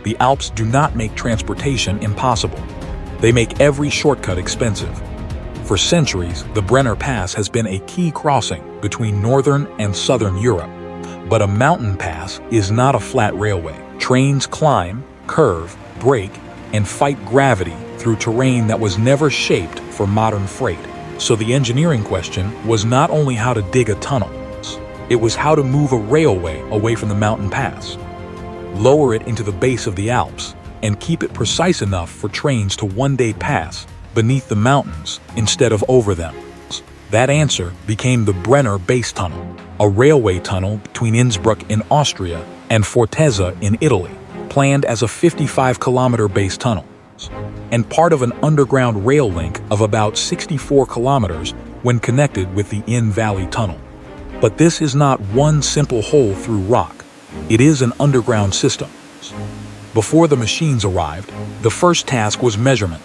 The Alps do not make transportation impossible. They make every shortcut expensive. For centuries, the Brenner Pass has been a key crossing between northern and southern Europe. But a mountain pass is not a flat railway. Trains climb, curve, brake, and fight gravity through terrain that was never shaped for modern freight. So the engineering question was not only how to dig a tunnel, it was how to move a railway away from the mountain pass, lower it into the base of the Alps, and keep it precise enough for trains to one day pass beneath the mountains instead of over them. That answer became the Brenner Base Tunnel, a railway tunnel between Innsbruck in Austria and Fortezza in Italy, planned as a 55-kilometer base tunnel, and part of an underground rail link of about 64 kilometers when connected with the Inn Valley Tunnel. But this is not one simple hole through rock. It is an underground system. Before the machines arrived, the first task was measurement.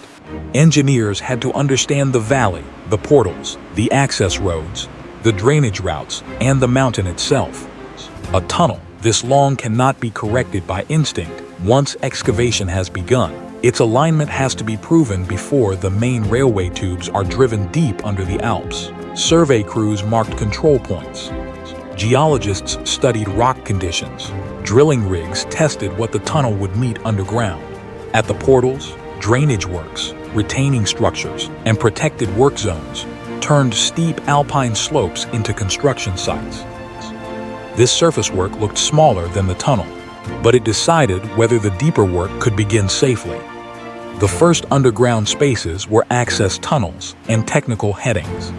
Engineers had to understand the valley, the portals, the access roads, the drainage routes, and the mountain itself. A tunnel this long cannot be corrected by instinct once excavation has begun. Its alignment has to be proven before the main railway tubes are driven deep under the Alps. Survey crews marked control points. Geologists studied rock conditions. Drilling rigs tested what the tunnel would meet underground. At the portals, drainage works, retaining structures, and protected work zones turned steep alpine slopes into construction sites. This surface work looked smaller than the tunnel, but it decided whether the deeper work could begin safely. The first underground spaces were access tunnels and technical headings,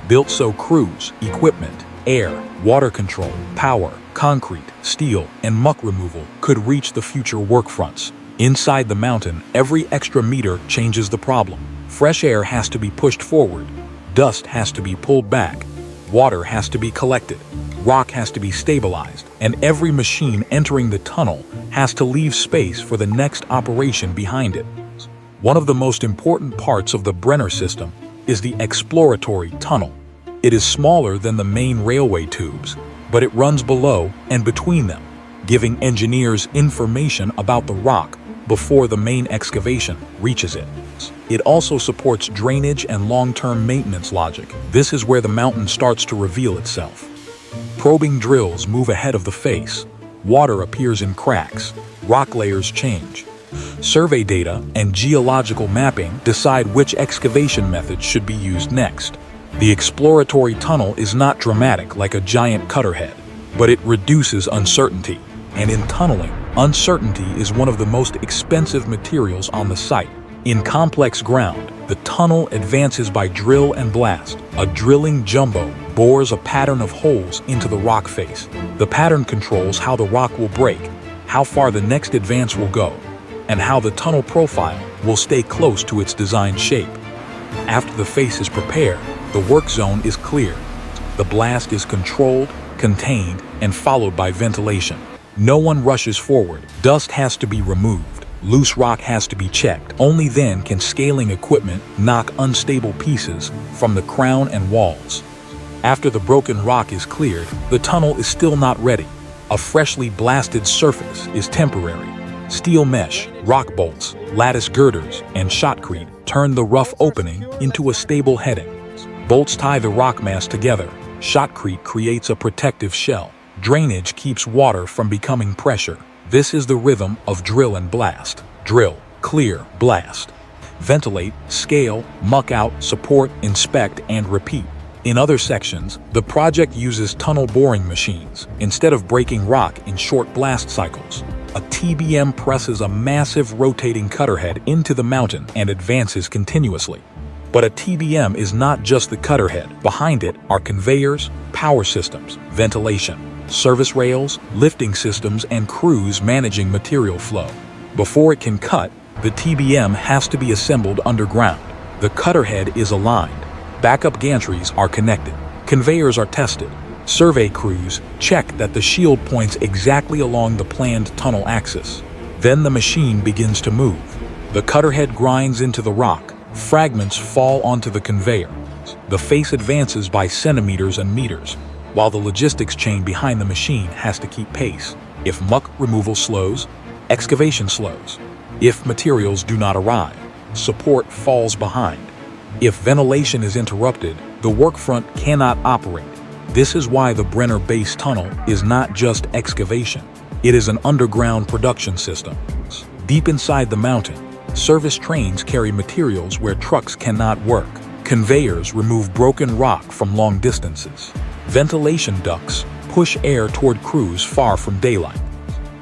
built so crews, equipment, air, water control, power, concrete, steel, and muck removal could reach the future work fronts. Inside the mountain, every extra meter changes the problem. Fresh air has to be pushed forward, dust has to be pulled back, water has to be collected, rock has to be stabilized, and every machine entering the tunnel has to leave space for the next operation behind it. One of the most important parts of the Brenner system is the exploratory tunnel. It is smaller than the main railway tubes, but it runs below and between them, giving engineers information about the rock before the main excavation reaches it. It also supports drainage and long-term maintenance logic. This is where the mountain starts to reveal itself. Probing drills move ahead of the face. Water appears in cracks. Rock layers change. Survey data and geological mapping decide which excavation methods should be used next. The exploratory tunnel is not dramatic like a giant cutter head, but it reduces uncertainty. And in tunneling, uncertainty is one of the most expensive materials on the site. In complex ground, the tunnel advances by drill and blast. A drilling jumbo bores a pattern of holes into the rock face. The pattern controls how the rock will break, how far the next advance will go, and how the tunnel profile will stay close to its designed shape. After the face is prepared, the work zone is clear. The blast is controlled, contained, and followed by ventilation. No one rushes forward. Dust has to be removed. Loose rock has to be checked. Only then can scaling equipment knock unstable pieces from the crown and walls. After the broken rock is cleared, the tunnel is still not ready. A freshly blasted surface is temporary. Steel mesh, rock bolts, lattice girders, and shotcrete turn the rough opening into a stable heading. Bolts tie the rock mass together. Shotcrete creates a protective shell. Drainage keeps water from becoming pressure. This is the rhythm of drill and blast. Drill, clear, blast. Ventilate, scale, muck out, support, inspect, and repeat. In other sections, the project uses tunnel boring machines. Instead of breaking rock in short blast cycles, a TBM presses a massive rotating cutter head into the mountain and advances continuously. But a TBM is not just the cutter head. Behind it are conveyors, power systems, ventilation, service rails, lifting systems, and crews managing material flow. Before it can cut, the TBM has to be assembled underground. The cutter head is aligned. Backup gantries are connected. Conveyors are tested. Survey crews check that the shield points exactly along the planned tunnel axis. Then the machine begins to move. The cutter head grinds into the rock. Fragments fall onto the conveyor. The face advances by centimeters and meters, while the logistics chain behind the machine has to keep pace. If muck removal slows, Excavation slows. If materials do not arrive, support falls behind. If ventilation is interrupted, the workfront cannot operate. This is why the Brenner Base Tunnel is not just excavation. It is an underground production system. Deep inside the mountain, service trains carry materials where trucks cannot work. Conveyors remove broken rock from long distances. Ventilation ducts push air toward crews far from daylight.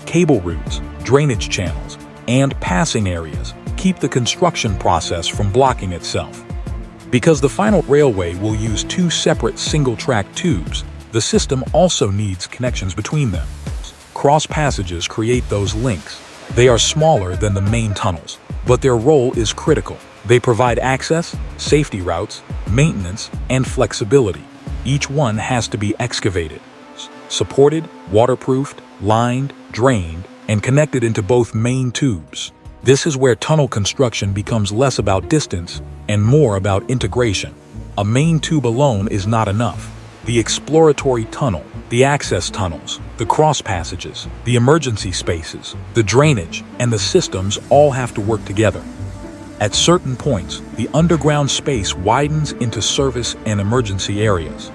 Cable routes, drainage channels, and passing areas keep the construction process from blocking itself. Because the final railway will use two separate single-track tubes, the system also needs connections between them. Cross passages create those links. They are smaller than the main tunnels, but their role is critical. They provide access, safety routes, maintenance, and flexibility. Each one has to be excavated, supported, waterproofed, lined, drained, and connected into both main tubes. This is where tunnel construction becomes less about distance and more about integration. A main tube alone is not enough. The exploratory tunnel, the access tunnels, the cross passages, the emergency spaces, the drainage, and the systems all have to work together. At certain points, the underground space widens into service and emergency areas.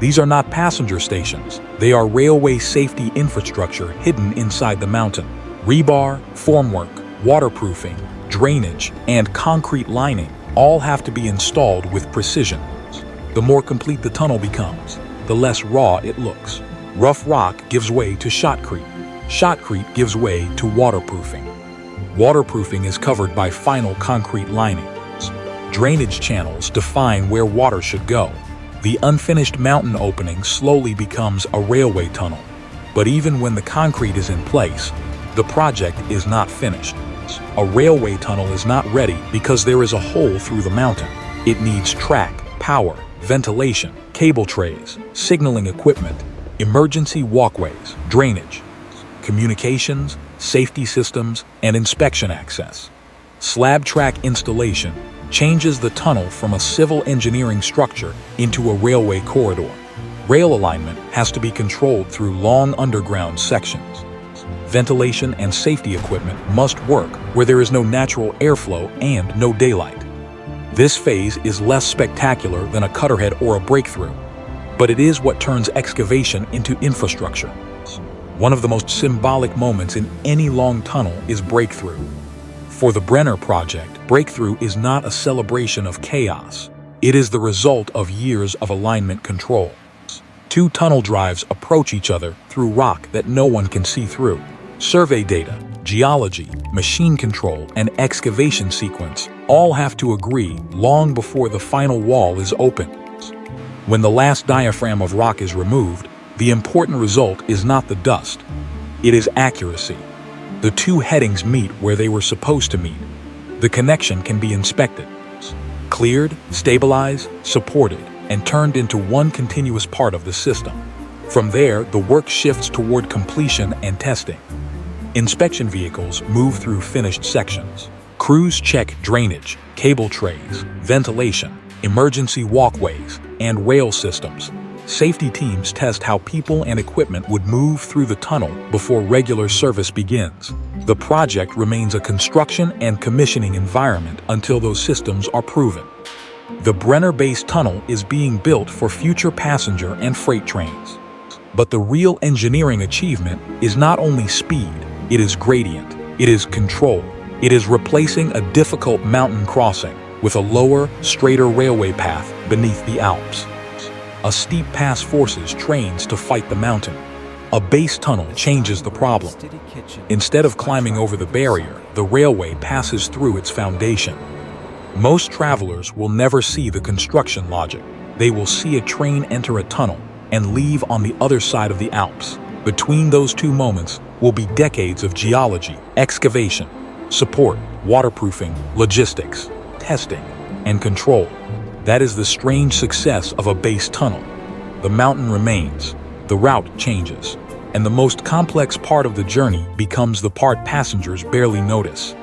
These are not passenger stations. They are railway safety infrastructure hidden inside the mountain. Rebar, formwork, waterproofing, drainage, and concrete lining all have to be installed with precision. The more complete the tunnel becomes, the less raw it looks. Rough rock gives way to shotcrete. Shotcrete gives way to waterproofing. Waterproofing is covered by final concrete linings. Drainage channels define where water should go. The unfinished mountain opening slowly becomes a railway tunnel. But even when the concrete is in place, the project is not finished. A railway tunnel is not ready because there is a hole through the mountain. It needs track, power, ventilation, cable trays, signaling equipment, emergency walkways, drainage, communications, safety systems, and inspection access. Slab track installation changes the tunnel from a civil engineering structure into a railway corridor. Rail alignment has to be controlled through long underground sections. Ventilation and safety equipment must work where there is no natural airflow and no daylight. This phase is less spectacular than a cutterhead or a breakthrough, but it is what turns excavation into infrastructure. One of the most symbolic moments in any long tunnel is breakthrough. For the Brenner project, breakthrough is not a celebration of chaos. It is the result of years of alignment control. Two tunnel drives approach each other through rock that no one can see through. Survey data, geology, machine control, and excavation sequence all have to agree long before the final wall is opened. When the last diaphragm of rock is removed, the important result is not the dust. It is accuracy. The two headings meet where they were supposed to meet. The connection can be inspected, cleared, stabilized, supported, and turned into one continuous part of the system. From there, the work shifts toward completion and testing. Inspection vehicles move through finished sections. Crews check drainage, cable trays, ventilation, emergency walkways, and rail systems. Safety teams test how people and equipment would move through the tunnel before regular service begins. The project remains a construction and commissioning environment until those systems are proven. The Brenner Base Tunnel is being built for future passenger and freight trains. But the real engineering achievement is not only speed, it is gradient, it is control. It is replacing a difficult mountain crossing with a lower, straighter railway path beneath the Alps. A steep pass forces trains to fight the mountain. A base tunnel changes the problem. Instead of climbing over the barrier, the railway passes through its foundation. Most travelers will never see the construction logic. They will see a train enter a tunnel and leave on the other side of the Alps. Between those two moments will be decades of geology, excavation, support, waterproofing, logistics, testing, and control. That is the strange success of a base tunnel. The mountain remains, the route changes, and the most complex part of the journey becomes the part passengers barely notice.